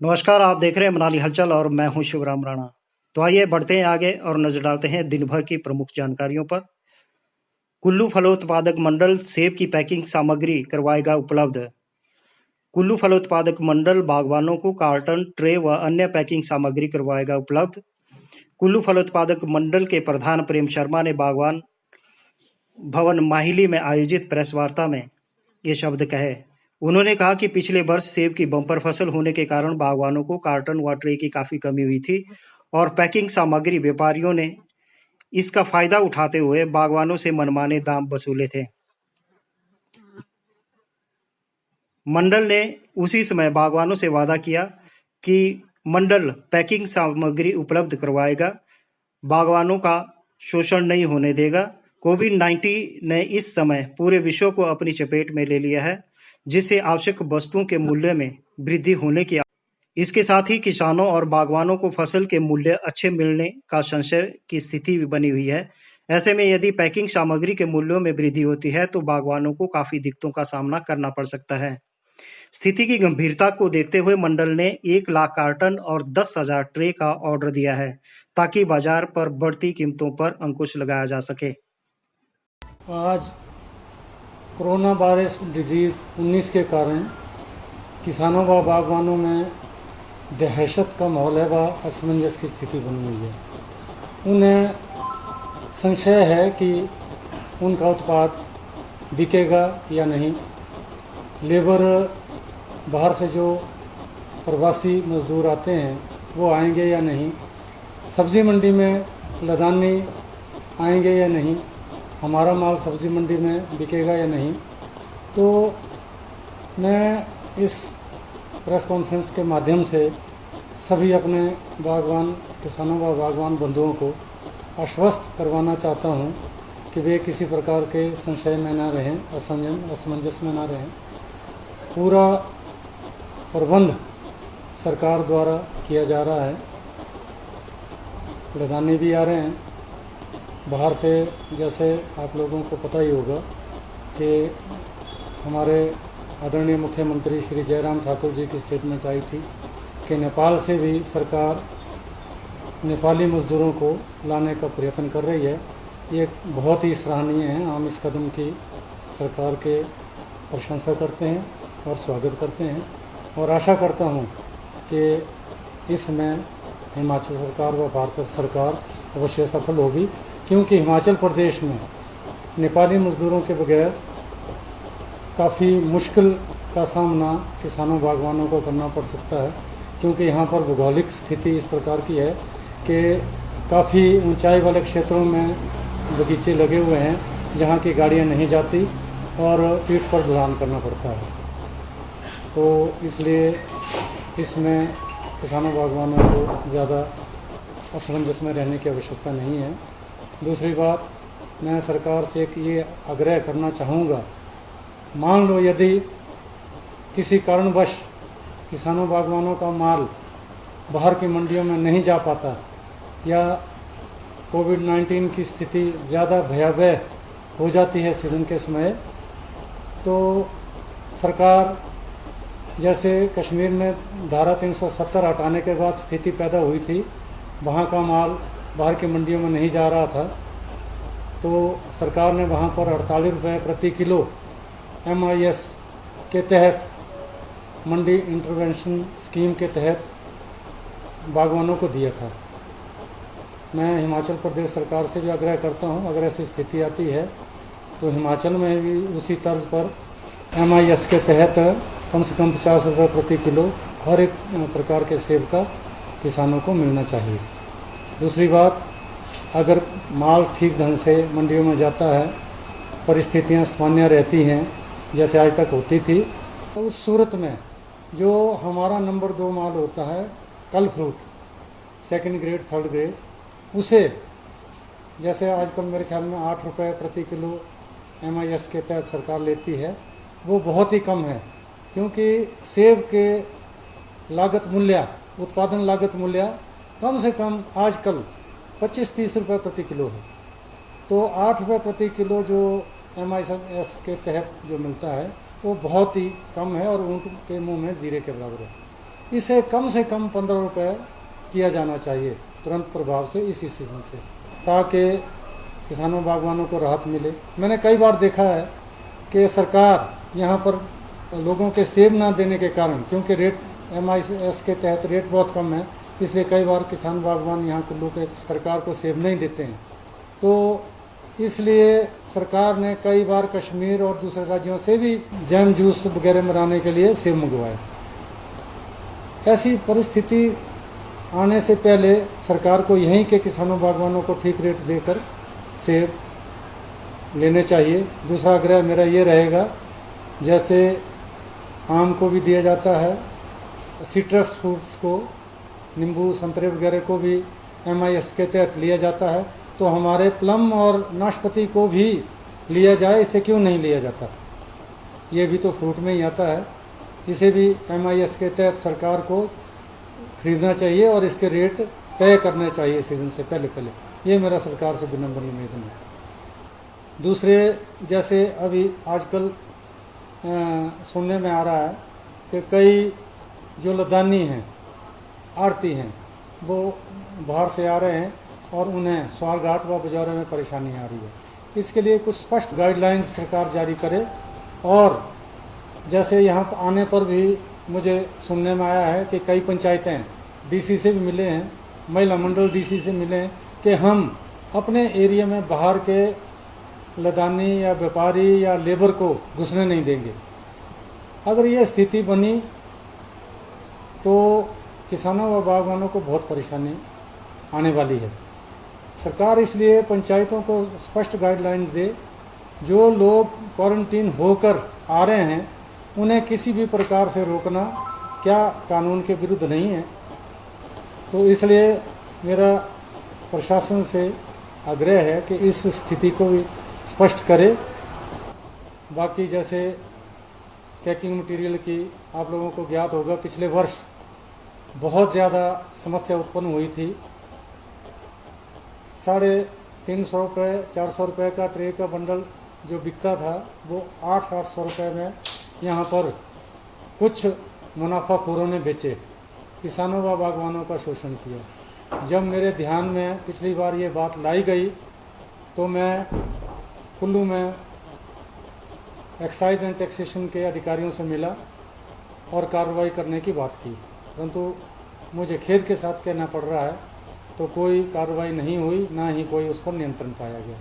नमस्कार, आप देख रहे हैं मनाली हलचल और मैं हूं शिवराम राणा। तो आइए बढ़ते हैं आगे और नजर डालते हैं दिन भर की प्रमुख जानकारियों पर। कुल्लू फलोत्पादक मंडल सेब की पैकिंग सामग्री करवाएगा उपलब्ध। कुल्लू फलोत्पादक मंडल बागवानों को कार्टन, ट्रे व अन्य पैकिंग सामग्री करवाएगा उपलब्ध। कुल्लू फलोत्पादक मंडल के प्रधान प्रेम शर्मा ने बागवान भवन माहिली में आयोजित प्रेस वार्ता में ये शब्द कहे। उन्होंने कहा कि पिछले वर्ष सेब की बम्पर फसल होने के कारण बागवानों को कार्टन व ट्रे की काफी कमी हुई थी और पैकिंग सामग्री व्यापारियों ने इसका फायदा उठाते हुए बागवानों से मनमाने दाम वसूले थे। मंडल ने उसी समय बागवानों से वादा किया कि मंडल पैकिंग सामग्री उपलब्ध करवाएगा, बागवानों का शोषण नहीं होने देगा। कोविड-19 ने इस समय पूरे विश्व को अपनी चपेट में ले लिया है, जिससे आवश्यक वस्तुओं के मूल्य में वृद्धि होने की इसके साथ ही किसानों और बागवानों को फसल के मूल्य अच्छे मिलने का संशय की स्थिति भी बनी हुई है। ऐसे में यदि पैकिंग सामग्री के मूल्यों में वृद्धि होती है तो बागवानों को काफी दिक्कतों का सामना करना पड़ सकता है। स्थिति की गंभीरता को देखते हुए मंडल ने 1 लाख कार्टन और 10,000 ट्रे का ऑर्डर दिया है, ताकि बाजार पर बढ़ती कीमतों पर अंकुश लगाया जा सके। आज कोरोना वायरस डिजीज़ 19 के कारण किसानों व बागवानों में दहशत का माहौल है व असमंजस की स्थिति बनी हुई है। उन्हें संशय है कि उनका उत्पाद बिकेगा या नहीं। लेबर बाहर से जो प्रवासी मजदूर आते हैं वो आएंगे या नहीं। सब्ज़ी मंडी में लदानी आएंगे या नहीं। हमारा माल सब्ज़ी मंडी में बिकेगा या नहीं। तो मैं इस प्रेस कॉन्फ्रेंस के माध्यम से सभी अपने बागवान किसानों व बागवान बंधुओं को आश्वस्त करवाना चाहता हूं कि वे किसी प्रकार के संशय में ना रहें, असमंजस में ना रहें। पूरा प्रबंध सरकार द्वारा किया जा रहा है। लदानी भी आ रहे हैं बाहर से। जैसे आप लोगों को पता ही होगा कि हमारे आदरणीय मुख्यमंत्री श्री जयराम ठाकुर जी की स्टेटमेंट आई थी कि नेपाल से भी सरकार नेपाली मजदूरों को लाने का प्रयत्न कर रही है। ये बहुत ही सराहनीय है। हम इस कदम की सरकार के प्रशंसा करते हैं और स्वागत करते हैं और आशा करता हूँ कि इसमें हिमाचल सरकार व भारत सरकार अवश्य सफल होगी, क्योंकि हिमाचल प्रदेश में नेपाली मजदूरों के बगैर काफ़ी मुश्किल का सामना किसानों बागवानों को करना पड़ सकता है, क्योंकि यहाँ पर भौगोलिक स्थिति इस प्रकार की है कि काफ़ी ऊंचाई वाले क्षेत्रों में बगीचे लगे हुए हैं जहाँ की गाड़ियाँ नहीं जाती और पीठ पर ढलान करना पड़ता है। तो इसलिए इसमें किसानों बागवानों को ज़्यादा असमंजस में रहने की आवश्यकता नहीं है। दूसरी बात, मैं सरकार से एक ये आग्रह करना चाहूँगा, मान लो यदि किसी कारणवश किसानों बागवानों का माल बाहर की मंडियों में नहीं जा पाता या कोविड-19 की स्थिति ज़्यादा भयावह हो जाती है सीज़न के समय, तो सरकार जैसे कश्मीर में धारा 370 हटाने के बाद स्थिति पैदा हुई थी, वहाँ का माल बाहर की मंडियों में नहीं जा रहा था, तो सरकार ने वहाँ पर 48 रुपये प्रति किलो MIS के तहत मंडी इंटरवेंशन स्कीम के तहत बागवानों को दिया था। मैं हिमाचल प्रदेश सरकार से भी आग्रह करता हूँ, अगर ऐसी स्थिति आती है तो हिमाचल में भी उसी तर्ज पर MIS के तहत कम से कम 50 रुपये प्रति किलो हर एक प्रकार के सेब का किसानों को मिलना चाहिए। दूसरी बात, अगर माल ठीक ढंग से मंडियों में जाता है, परिस्थितियाँ सामान्य रहती हैं जैसे आज तक होती थी, तो उस सूरत में जो हमारा नंबर 2 माल होता है कल fruit, second grade, third grade, उसे जैसे आजकल मेरे ख्याल में 8 रुपये प्रति किलो MIS के तहत सरकार लेती है, वो बहुत ही कम है, क्योंकि सेब के लागत मूल्य, उत्पादन लागत मूल्य कम से कम आजकल 25-30 रुपये प्रति किलो है। तो 8 रुपये प्रति किलो जो MIS के तहत जो मिलता है वो बहुत ही कम है और ऊँट के मुंह में जीरे के बराबर है। इसे कम से कम 15 रुपये किया जाना चाहिए तुरंत प्रभाव से इसी सीज़न से, ताकि किसानों बागवानों को राहत मिले। मैंने कई बार देखा है कि सरकार यहाँ पर लोगों के सेब ना देने के कारण, क्योंकि रेट MIS के तहत रेट बहुत कम है, इसलिए कई बार किसान बागवान यहाँ कुल्लू के सरकार को सेब नहीं देते हैं। तो इसलिए सरकार ने कई बार कश्मीर और दूसरे राज्यों से भी जैम जूस वगैरह बनाने के लिए सेब मंगवाए। ऐसी परिस्थिति आने से पहले सरकार को यहीं के किसानों बागवानों को ठीक रेट देकर सेब लेने चाहिए। दूसरा आग्रह मेरा ये रहेगा, जैसे आम को भी दिया जाता है, सिट्रस फ्रूट्स को, नींबू संतरे वगैरह को भी MIS के तहत लिया जाता है, तो हमारे प्लम और नाशपाती को भी लिया जाए। इसे क्यों नहीं लिया जाता? ये भी तो फ्रूट में ही आता है। इसे भी MIS के तहत सरकार को खरीदना चाहिए और इसके रेट तय करने चाहिए सीज़न से पहले पहले। ये मेरा सरकार से विनम्र निवेदन है। दूसरे, जैसे अभी आजकल सुनने में आ रहा है कि कई जो लदानी हैं, आड़ती हैं, वो बाहर से आ रहे हैं और उन्हें स्वारघाट व बाज़ारों में परेशानी आ रही है। इसके लिए कुछ स्पष्ट गाइडलाइंस सरकार जारी करे। और जैसे यहाँ आने पर भी मुझे सुनने में आया है कि कई पंचायतें DC से भी मिले हैं, महिला मंडल DC से मिले हैं कि हम अपने एरिया में बाहर के लदानी या व्यापारी या लेबर को घुसने नहीं देंगे। अगर ये स्थिति बनी तो किसानों व बागवानों को बहुत परेशानी आने वाली है। सरकार इसलिए पंचायतों को स्पष्ट गाइडलाइंस दे, जो लोग क्वारंटीन होकर आ रहे हैं उन्हें किसी भी प्रकार से रोकना क्या कानून के विरुद्ध नहीं है। तो इसलिए मेरा प्रशासन से आग्रह है कि इस स्थिति को भी स्पष्ट करे। बाकी जैसे पैकिंग मटेरियल की आप लोगों को ज्ञात होगा, पिछले वर्ष बहुत ज़्यादा समस्या उत्पन्न हुई थी। 350 रुपये 400 रुपये का ट्रे का बंडल जो बिकता था वो 800 रुपये में यहाँ पर कुछ मुनाफाखोरों ने बेचे, किसानों व बागवानों का शोषण किया। जब मेरे ध्यान में पिछली बार ये बात लाई गई तो मैं कुल्लू में एक्साइज एंड टैक्सेशन के अधिकारियों से मिला और कार्रवाई करने की बात की, परंतु मुझे खेद के साथ कहना पड़ रहा है तो कोई कार्रवाई नहीं हुई, ना ही कोई उस पर नियंत्रण पाया गया।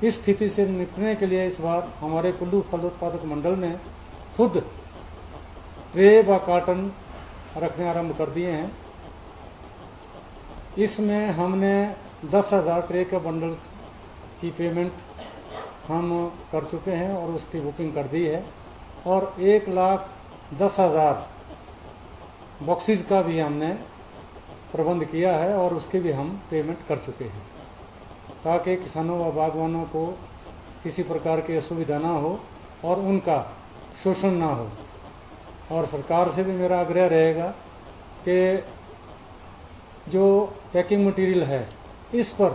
इस स्थिति से निपटने के लिए इस बार हमारे कुल्लू फल उत्पादक मंडल ने खुद ट्रे व कार्टन रखने आरंभ कर दिए हैं। इसमें हमने 10,000 ट्रे के बंडल की पेमेंट हम कर चुके हैं और उसकी बुकिंग कर दी है, और 1,10,000 बॉक्सेस का भी हमने प्रबंध किया है और उसकी भी हम पेमेंट कर चुके हैं, ताकि किसानों व बागवानों को किसी प्रकार की असुविधा ना हो और उनका शोषण ना हो। और सरकार से भी मेरा आग्रह रहेगा कि जो पैकिंग मटेरियल है इस पर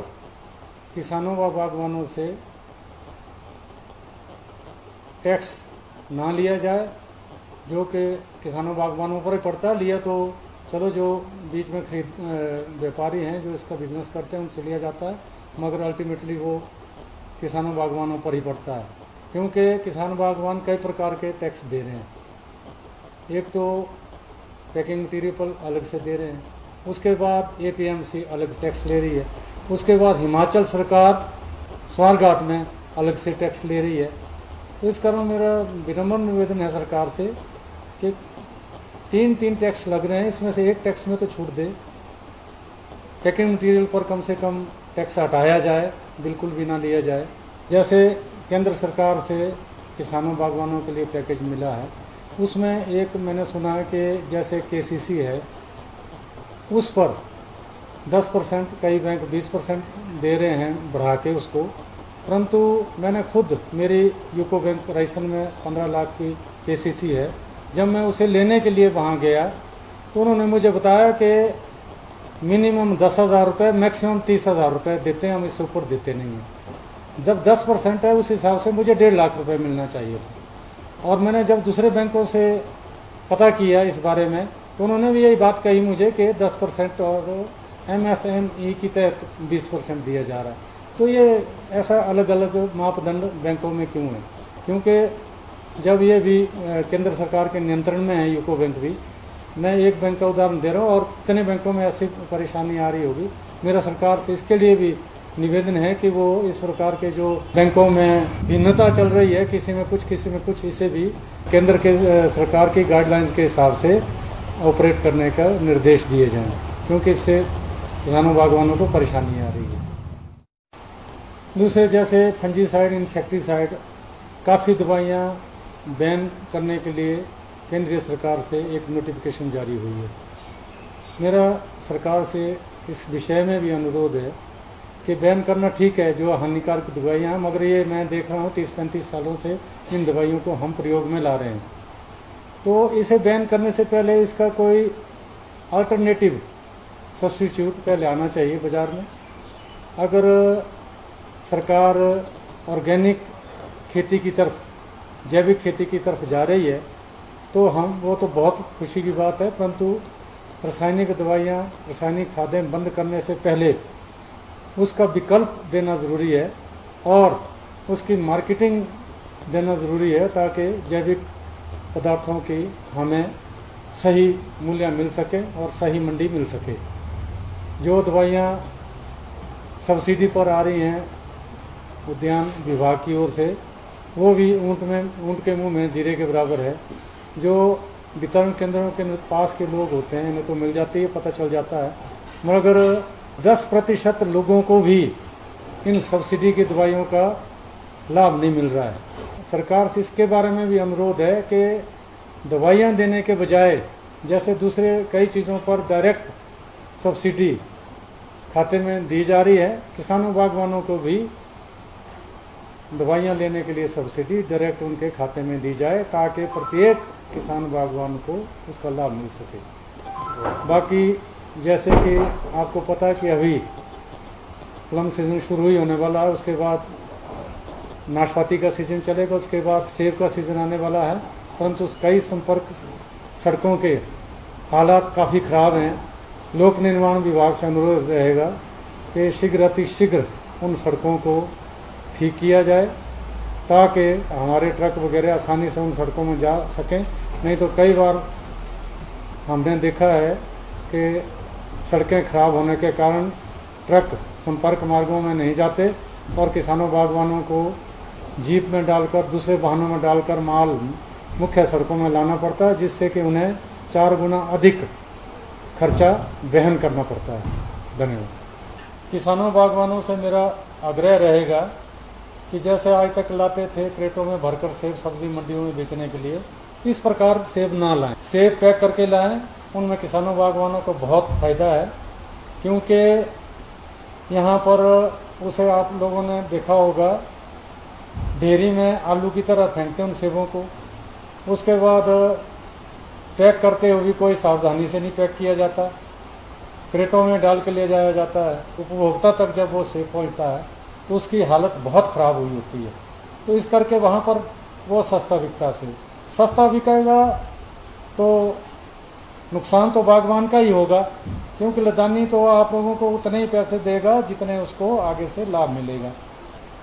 किसानों व बागवानों से टैक्स ना लिया जाए, जो कि किसानों बागवानों पर ही पड़ता है। लिया तो चलो जो बीच में व्यापारी हैं जो इसका बिजनेस करते हैं उनसे लिया जाता है, मगर अल्टीमेटली वो किसानों बागवानों पर ही पड़ता है, क्योंकि किसान बागवान कई प्रकार के टैक्स दे रहे हैं। एक तो पैकिंग मटीरियल पर अलग से दे रहे हैं, उसके बाद APMC अलग टैक्स ले रही है, उसके बाद हिमाचल सरकार स्वारघाट में अलग से टैक्स ले रही है। तो इस कारण मेरा विनम्र निवेदन है सरकार से कि 3 टैक्स लग रहे हैं, इसमें से एक टैक्स में तो छूट दे, पैकिंग मटीरियल पर कम से कम टैक्स हटाया जाए, बिल्कुल भी ना लिया जाए। जैसे केंद्र सरकार से किसानों बागवानों के लिए पैकेज मिला है, उसमें एक मैंने सुना है कि जैसे KCC है उस पर 10%, कई बैंक 20% दे रहे हैं बढ़ा के उसको, परंतु मैंने खुद मेरी यूको बैंक रायसन में 15 लाख की KCC है। जब मैं उसे लेने के लिए वहाँ गया तो उन्होंने मुझे बताया कि मिनिमम 10,000 रुपये, मैक्सिमम 30,000 रुपये देते हैं, हम इससे ऊपर देते नहीं हैं। जब 10% है उस हिसाब से मुझे 1.5 लाख रुपये मिलना चाहिए था। और मैंने जब दूसरे बैंकों से पता किया इस बारे में तो उन्होंने भी यही बात कही मुझे कि 10% और MSME की तहत 20% दिया जा रहा है। तो ये ऐसा अलग अलग मापदंड बैंकों में क्यों है? क्योंकि जब ये भी केंद्र सरकार के नियंत्रण में है यूको बैंक भी, मैं एक बैंक का उदाहरण दे रहा हूँ और कितने बैंकों में ऐसी परेशानी आ रही होगी। मेरा सरकार से इसके लिए भी निवेदन है कि वो इस प्रकार के जो बैंकों में भिन्नता चल रही है, किसी में कुछ, इसे भी केंद्र के सरकार की गाइडलाइंस के हिसाब से ऑपरेट करने का निर्देश दिए जाएं, क्योंकि इससे किसानों बागवानों को परेशानी आ रही है। दूसरे जैसे फंजीसाइड, इंसेक्टिसाइड, काफ़ी दवाइयाँ बैन करने के लिए केंद्रीय सरकार से एक नोटिफिकेशन जारी हुई है। मेरा सरकार से इस विषय में भी अनुरोध है कि बैन करना ठीक है जो हानिकारक दवाइयाँ हैं, मगर ये मैं देख रहा हूँ 30-35 सालों से इन दवाइयों को हम प्रयोग में ला रहे हैं। तो इसे बैन करने से पहले इसका कोई अल्टरनेटिव सब्स्टिट्यूट पहले आना चाहिए बाज़ार में। अगर सरकार ऑर्गेनिक खेती की तरफ, जैविक खेती की तरफ जा रही है तो वो तो बहुत खुशी की बात है, परंतु रासायनिक दवाइयाँ, रासायनिक खादें बंद करने से पहले उसका विकल्प देना ज़रूरी है और उसकी मार्केटिंग देना ज़रूरी है, ताकि जैविक पदार्थों की हमें सही मूल्य मिल सके और सही मंडी मिल सके। जो दवाइयाँ सब्सिडी पर आ रही हैं उद्यान विभाग की ओर से, वो भी ऊँट के मुंह में जीरे के बराबर है। जो वितरण केंद्रों के पास के लोग होते हैं इन्हें तो मिल जाती है, पता चल जाता है, मगर 10% लोगों को भी इन सब्सिडी की दवाइयों का लाभ नहीं मिल रहा है। सरकार से इसके बारे में भी अनुरोध है कि दवाइयाँ देने के बजाय जैसे दूसरे कई चीज़ों पर डायरेक्ट सब्सिडी खाते में दी जा रही है, किसानों बागवानों को भी दवाइयाँ लेने के लिए सब्सिडी डायरेक्ट उनके खाते में दी जाए, ताकि प्रत्येक किसान बागवान को उसका लाभ मिल सके। बाकी जैसे कि आपको पता है कि अभी प्लम सीज़न शुरू ही होने वाला है, उसके बाद नाशपाती का सीज़न चलेगा, उसके बाद सेब का सीज़न आने वाला है, परंतु कई संपर्क सड़कों के हालात काफ़ी ख़राब हैं। लोक निर्माण विभाग से अनुरोध रहेगा कि शीघ्र अतिशीघ्र उन सड़कों को ठीक किया जाए, ताकि हमारे ट्रक वगैरह आसानी से उन सड़कों में जा सकें। नहीं तो कई बार हमने देखा है कि सड़कें खराब होने के कारण ट्रक संपर्क मार्गों में नहीं जाते और किसानों बागवानों को जीप में डालकर, दूसरे वाहनों में डालकर माल मुख्य सड़कों में लाना पड़ता है, जिससे कि उन्हें 4 गुना अधिक खर्चा वहन करना पड़ता है। धन्यवाद। किसानों बागवानों से मेरा आग्रह रहेगा कि जैसे आज तक लाते थे क्रेटों में भरकर सेब सब्जी मंडियों में बेचने के लिए, इस प्रकार सेब ना लाएं, सेब पैक करके लाएं। उनमें किसानों बागवानों को बहुत फ़ायदा है, क्योंकि यहाँ पर उसे आप लोगों ने देखा होगा ढेरी में आलू की तरह फेंकते हैं उन सेबों को, उसके बाद पैक करते हुए भी कोई सावधानी से नहीं पैक किया जाता, क्रेटों में डाल के ले जाया जाता है। उपभोक्ता तक जब वो सेब पहुँचता है तो उसकी हालत बहुत ख़राब हुई होती है। तो इस करके वहाँ पर वो सस्ता बिकता है, सस्ता बिकेगा तो नुकसान तो बागवान का ही होगा, क्योंकि लदानी तो आप लोगों को उतने ही पैसे देगा जितने उसको आगे से लाभ मिलेगा।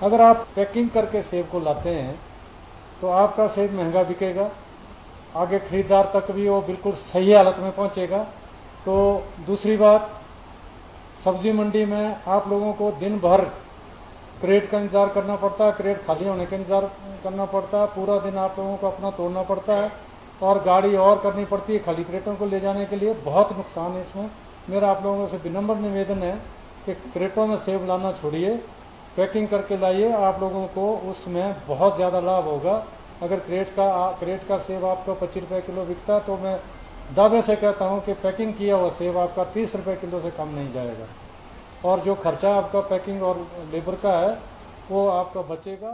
अगर आप पैकिंग करके सेब को लाते हैं तो आपका सेब महंगा बिकेगा, आगे ख़रीदार तक भी वो बिल्कुल सही हालत में पहुंचेगा। तो दूसरी बात, सब्जी मंडी में आप लोगों को दिन भर क्रेट का इंतज़ार करना पड़ता है, क्रेट खाली होने का इंतज़ार करना पड़ता है, पूरा दिन आप लोगों को अपना तोड़ना पड़ता है और गाड़ी और करनी पड़ती है खाली क्रेटों को ले जाने के लिए। बहुत नुकसान है इसमें। मेरा आप लोगों से विनम्र निवेदन है कि क्रेटों में सेब लाना छोड़िए, पैकिंग करके लाइए, आप लोगों को उसमें बहुत ज़्यादा लाभ होगा। अगर क्रेट का सेब आपका 25 रुपये किलो बिकता है तो मैं दावे से कहता हूँ कि पैकिंग किया हुआ सेब आपका 30 रुपये किलो से कम नहीं जाएगा, और जो खर्चा आपका पैकिंग और लेबर का है वो आपका बचेगा।